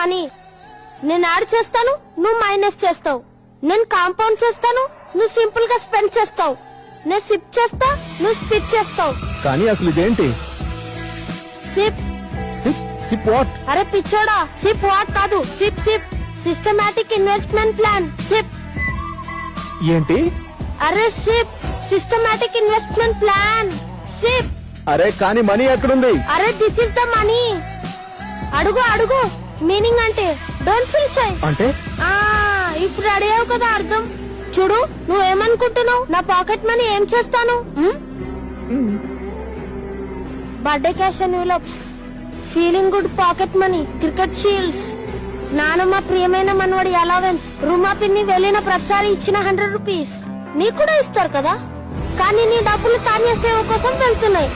Money. నేను add చేస్తాను, నువ్వు మైనస్ చేస్తావు. నేను కాంపౌండ్ చేస్తాను, నువ్వు సింపుల్ గా స్పెండ్ చేస్తావు. నేను సిప్ చేస్తా, నువ్వు స్పిట్ చేస్తావు. కానీ అసలు ఇదేంటి? SIP SIP SIP what? అరే పిచ్చోడా, సిప్ వాట్ కాదు, SIP SIP systematic investment plan. SIP ఏంటి? అరే SIP systematic investment plan. SIP. అరే కానీ మనీ ఎక్కడుంది? అరే దిస్ ఇస్ ద మనీ. అడుగు అడుగు. మీనింగ్ అంటే డోంట్ ఫీల్ షై. అంటే ఇప్పుడు అడిగావు కదా అర్థం. చూడు, నువ్వేమనుకుంటున్నావు? నా పాకెట్ మనీ ఏం చేస్తాను? బర్త్డే క్యాష్ అండ్ న్యూలప్స్, feeling good pocket money, cricket shields, నానమ్మ ప్రియమైన మనవడి అలవెన్స్, రుమా పిన్ని వెళ్ళిన ప్రతిసారి ఇచ్చిన 100 రూపీస్. నీకు కూడా ఇస్తారు కదా, కానీ నీ డబ్బులు తాన్య సేవ కోసం వెళ్తున్నాయి.